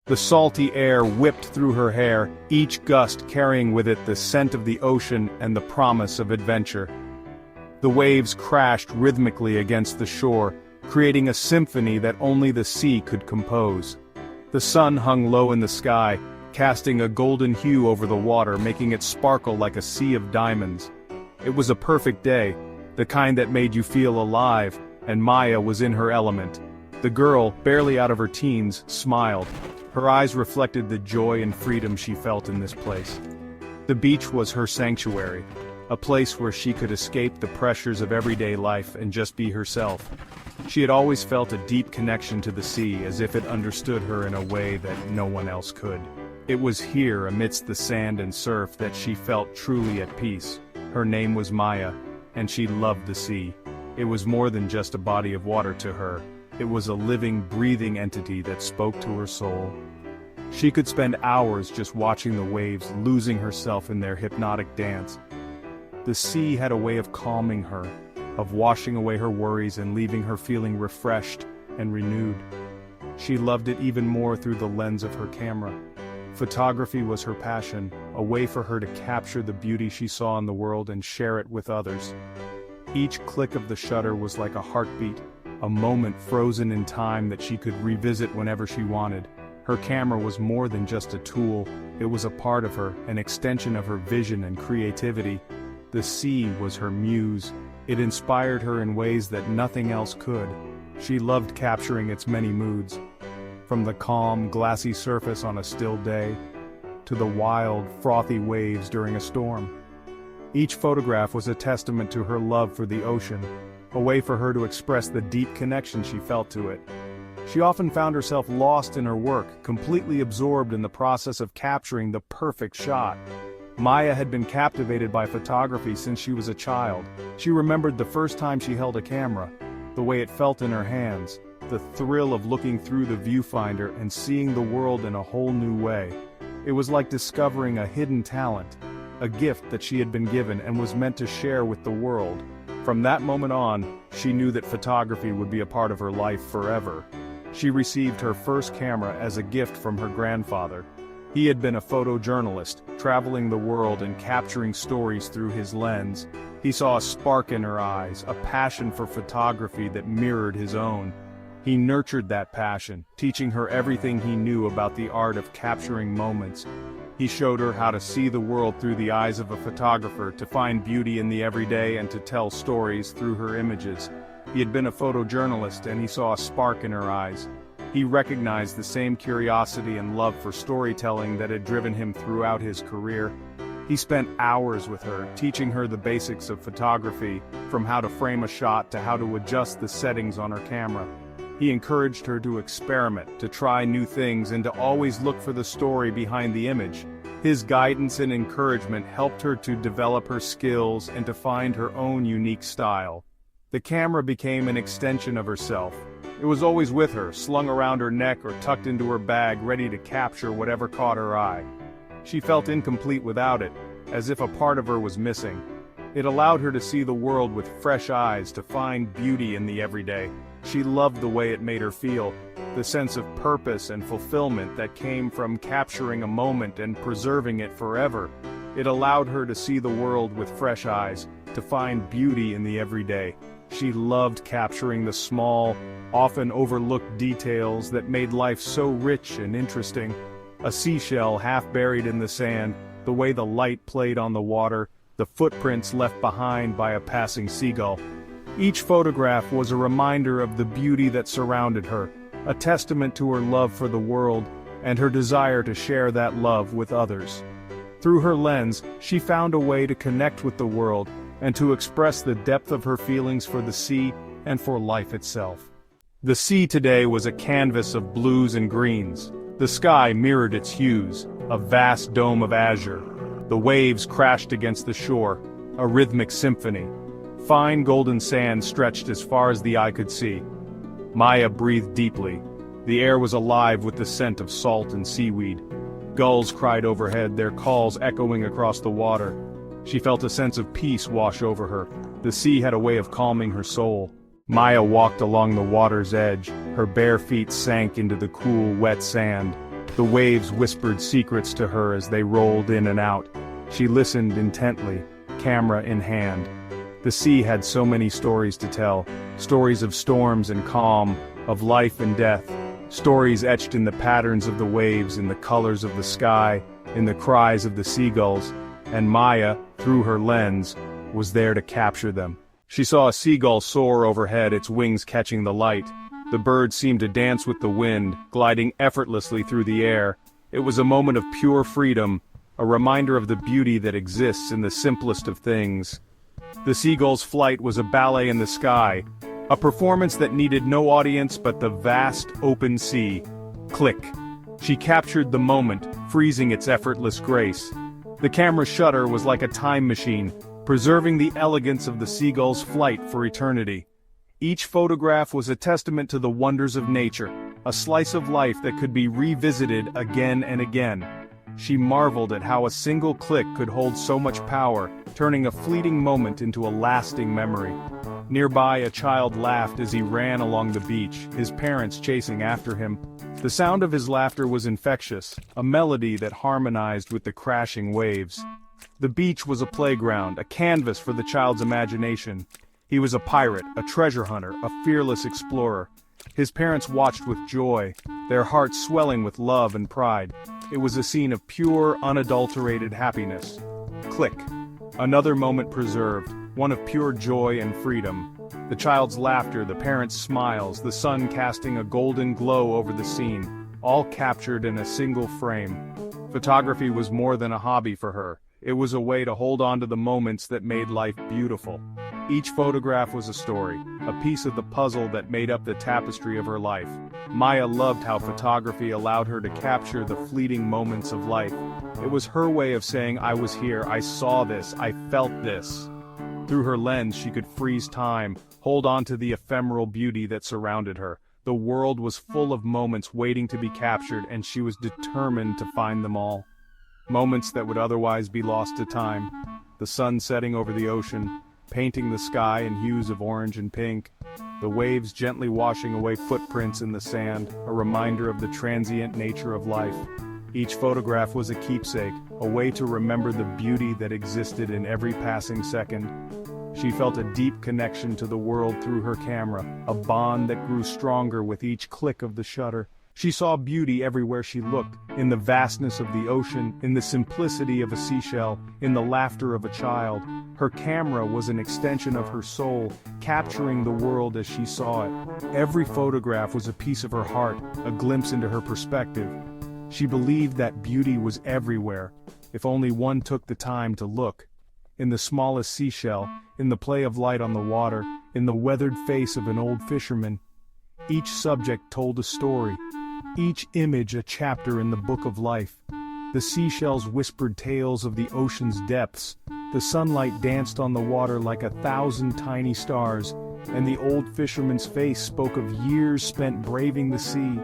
The salty air whipped through her hair, each gust carrying with it the scent of the ocean and the promise of adventure. The waves crashed rhythmically against the shore, creating a symphony that only the sea could compose. The sun hung low in the sky, casting a golden hue over the water, making it sparkle like a sea of diamonds. It was a perfect day, the kind that made you feel alive, and Maya was in her element. The girl, barely out of her teens, smiled. Her eyes reflected the joy and freedom she felt in this place. The beach was her sanctuary, a place where she could escape the pressures of everyday life and just be herself. She had always felt a deep connection to the sea, as if it understood her in a way that no one else could. It was here, amidst the sand and surf, that she felt truly at peace. Her name was Maya, and she loved the sea. It was more than just a body of water to her. It was a living, breathing entity that spoke to her soul. She could spend hours just watching the waves, losing herself in their hypnotic dance. The sea had a way of calming her, of washing away her worries and leaving her feeling refreshed and renewed. She loved it even more through the lens of her camera. Photography was her passion, a way for her to capture the beauty she saw in the world and share it with others. Each click of the shutter was like a heartbeat, a moment frozen in time that she could revisit whenever she wanted. Her camera was more than just a tool, it was a part of her, an extension of her vision and creativity. The sea was her muse. It inspired her in ways that nothing else could. She loved capturing its many moods. From the calm, glassy surface on a still day, to the wild, frothy waves during a storm. Each photograph was a testament to her love for the ocean, a way for her to express the deep connection she felt to it. She often found herself lost in her work, completely absorbed in the process of capturing the perfect shot. Maya had been captivated by photography since she was a child. She remembered the first time she held a camera, the way it felt in her hands, the thrill of looking through the viewfinder and seeing the world in a whole new way. It was like discovering a hidden talent, a gift that she had been given and was meant to share with the world. From that moment on, she knew that photography would be a part of her life forever. She received her first camera as a gift from her grandfather. He had been a photojournalist, traveling the world and capturing stories through his lens. He saw a spark in her eyes, a passion for photography that mirrored his own. He nurtured that passion, teaching her everything he knew about the art of capturing moments. He showed her how to see the world through the eyes of a photographer, to find beauty in the everyday and to tell stories through her images. He had been a photojournalist and he saw a spark in her eyes. He recognized the same curiosity and love for storytelling that had driven him throughout his career. He spent hours with her, teaching her the basics of photography, from how to frame a shot to how to adjust the settings on her camera. He encouraged her to experiment, to try new things, and to always look for the story behind the image. His guidance and encouragement helped her to develop her skills and to find her own unique style. The camera became an extension of herself. It was always with her, slung around her neck or tucked into her bag, ready to capture whatever caught her eye. She felt incomplete without it, as if a part of her was missing. It allowed her to see the world with fresh eyes, to find beauty in the everyday. She loved the way it made her feel, the sense of purpose and fulfillment that came from capturing a moment and preserving it forever. It allowed her to see the world with fresh eyes, to find beauty in the everyday. She loved capturing the small, often overlooked details that made life so rich and interesting. A seashell half buried in the sand, the way the light played on the water, the footprints left behind by a passing seagull. Each photograph was a reminder of the beauty that surrounded her, a testament to her love for the world and her desire to share that love with others. Through her lens, she found a way to connect with the world and to express the depth of her feelings for the sea and for life itself. The sea today was a canvas of blues and greens. The sky mirrored its hues, a vast dome of azure. The waves crashed against the shore, a rhythmic symphony. Fine golden sand stretched as far as the eye could see. Maya breathed deeply. The air was alive with the scent of salt and seaweed. Gulls cried overhead, their calls echoing across the water. She felt a sense of peace wash over her. The sea had a way of calming her soul. Maya walked along the water's edge. Her bare feet sank into the cool, wet sand. The waves whispered secrets to her as they rolled in and out. She listened intently, camera in hand. The sea had so many stories to tell, stories of storms and calm, of life and death, stories etched in the patterns of the waves, in the colors of the sky, in the cries of the seagulls, and Maya, through her lens, was there to capture them. She saw a seagull soar overhead, its wings catching the light. The bird seemed to dance with the wind, gliding effortlessly through the air. It was a moment of pure freedom, a reminder of the beauty that exists in the simplest of things. The seagull's flight was a ballet in the sky, a performance that needed no audience but the vast, open sea. Click. She captured the moment, freezing its effortless grace. The camera's shutter was like a time machine, preserving the elegance of the seagull's flight for eternity. Each photograph was a testament to the wonders of nature, a slice of life that could be revisited again and again. She marveled at how a single click could hold so much power, turning a fleeting moment into a lasting memory. Nearby, a child laughed as he ran along the beach, his parents chasing after him. The sound of his laughter was infectious, a melody that harmonized with the crashing waves. The beach was a playground, a canvas for the child's imagination. He was a pirate, a treasure hunter, a fearless explorer. His parents watched with joy, their hearts swelling with love and pride. It was a scene of pure, unadulterated happiness. Click. Another moment preserved, one of pure joy and freedom. The child's laughter, the parents' smiles, the sun casting a golden glow over the scene, all captured in a single frame. Photography was more than a hobby for her. It was a way to hold on to the moments that made life beautiful. Each photograph was a story, a piece of the puzzle that made up the tapestry of her life. Maya loved how photography allowed her to capture the fleeting moments of life. It was her way of saying, I was here, I saw this, I felt this. Through her lens, she could freeze time, hold on to the ephemeral beauty that surrounded her. The world was full of moments waiting to be captured, and she was determined to find them all. Moments that would otherwise be lost to time. The sun setting over the ocean, painting the sky in hues of orange and pink. The waves gently washing away footprints in the sand, a reminder of the transient nature of life. Each photograph was a keepsake, a way to remember the beauty that existed in every passing second. She felt a deep connection to the world through her camera, a bond that grew stronger with each click of the shutter. She saw beauty everywhere she looked, in the vastness of the ocean, in the simplicity of a seashell, in the laughter of a child. Her camera was an extension of her soul, capturing the world as she saw it. Every photograph was a piece of her heart, a glimpse into her perspective. She believed that beauty was everywhere, if only one took the time to look. In the smallest seashell, in the play of light on the water, in the weathered face of an old fisherman. Each subject told a story, each image a chapter in the book of life. The seashells whispered tales of the ocean's depths. The sunlight danced on the water like 1,000 tiny stars, and the old fisherman's face spoke of years spent braving the sea.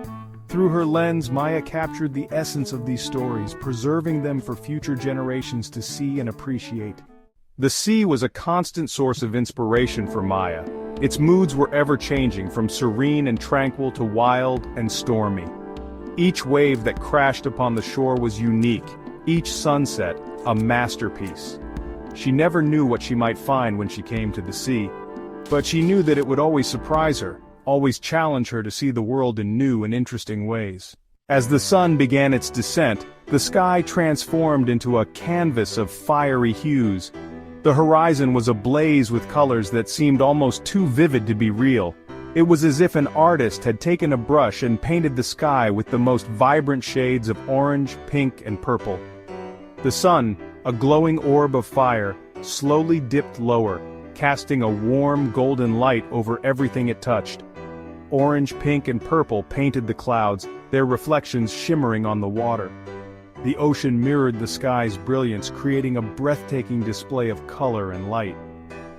Through her lens, Maya captured the essence of these stories, preserving them for future generations to see and appreciate. The sea was a constant source of inspiration for Maya. Its moods were ever-changing, from serene and tranquil to wild and stormy. Each wave that crashed upon the shore was unique, each sunset a masterpiece. She never knew what she might find when she came to the sea, but she knew that it would always surprise her, always challenge her to see the world in new and interesting ways. As the sun began its descent, the sky transformed into a canvas of fiery hues. The horizon was ablaze with colors that seemed almost too vivid to be real. It was as if an artist had taken a brush and painted the sky with the most vibrant shades of orange, pink, and purple. The sun, a glowing orb of fire, slowly dipped lower, casting a warm golden light over everything it touched. Orange, pink, and purple painted the clouds, their reflections shimmering on the water. The ocean mirrored the sky's brilliance, creating a breathtaking display of color and light.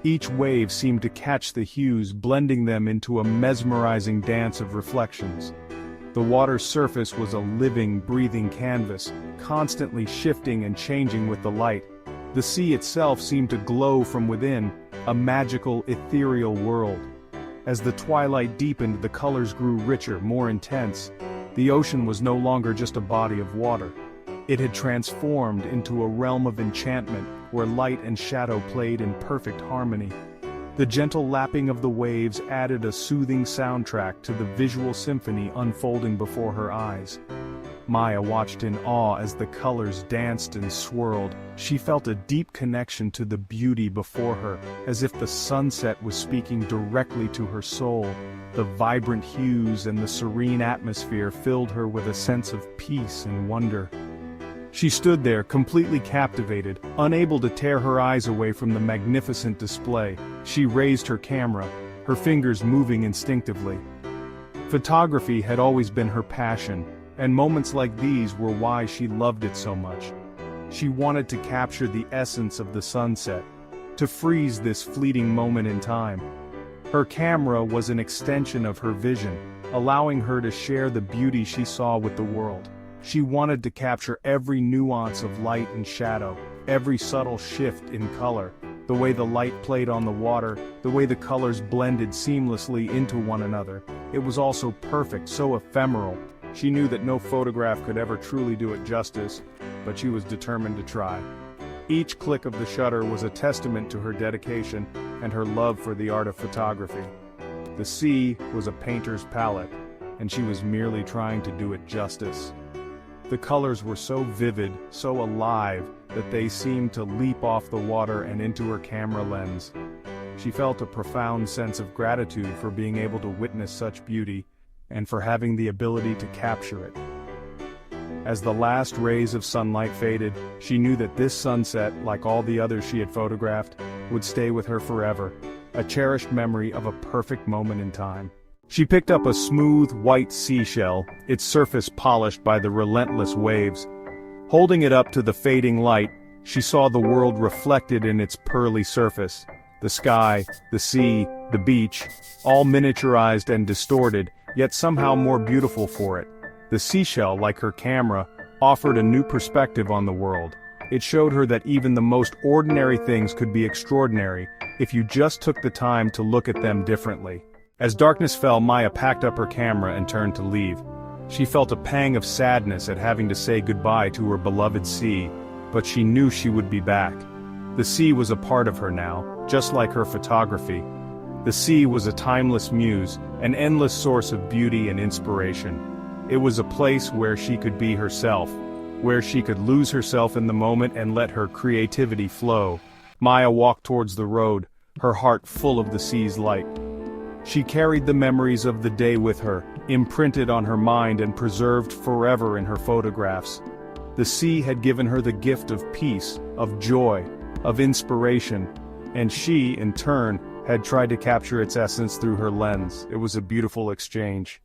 Each wave seemed to catch the hues, blending them into a mesmerizing dance of reflections. The water's surface was a living, breathing canvas, constantly shifting and changing with the light. The sea itself seemed to glow from within, a magical, ethereal world. As the twilight deepened, the colors grew richer, more intense. The ocean was no longer just a body of water. It had transformed into a realm of enchantment where light and shadow played in perfect harmony. The gentle lapping of the waves added a soothing soundtrack to the visual symphony unfolding before her eyes. Maya watched in awe as the colors danced and swirled. She felt a deep connection to the beauty before her, as if the sunset was speaking directly to her soul. The vibrant hues and the serene atmosphere filled her with a sense of peace and wonder. She stood there, completely captivated, unable to tear her eyes away from the magnificent display. She raised her camera, her fingers moving instinctively. Photography had always been her passion, and moments like these were why she loved it so much. She wanted to capture the essence of the sunset, to freeze this fleeting moment in time. Her camera was an extension of her vision, allowing her to share the beauty she saw with the world. She wanted to capture every nuance of light and shadow, every subtle shift in color, the way the light played on the water, the way the colors blended seamlessly into one another. It was all so perfect, so ephemeral. She knew that no photograph could ever truly do it justice, but she was determined to try. Each click of the shutter was a testament to her dedication and her love for the art of photography. The sea was a painter's palette, and she was merely trying to do it justice. The colors were so vivid, so alive, that they seemed to leap off the water and into her camera lens. She felt a profound sense of gratitude for being able to witness such beauty, and for having the ability to capture it. As the last rays of sunlight faded, she knew that this sunset, like all the others she had photographed, would stay with her forever, a cherished memory of a perfect moment in time. She picked up a smooth, white seashell, its surface polished by the relentless waves. Holding it up to the fading light, she saw the world reflected in its pearly surface. The sky, the sea, the beach, all miniaturized and distorted, yet somehow more beautiful for it. The seashell, like her camera, offered a new perspective on the world. It showed her that even the most ordinary things could be extraordinary, if you just took the time to look at them differently. As darkness fell, Maya packed up her camera and turned to leave. She felt a pang of sadness at having to say goodbye to her beloved sea, but she knew she would be back. The sea was a part of her now, just like her photography. The sea was a timeless muse, an endless source of beauty and inspiration. It was a place where she could be herself, where she could lose herself in the moment and let her creativity flow. Maya walked towards the road, her heart full of the sea's light. She carried the memories of the day with her, imprinted on her mind and preserved forever in her photographs. The sea had given her the gift of peace, of joy, of inspiration, and she, in turn, had tried to capture its essence through her lens. It was a beautiful exchange.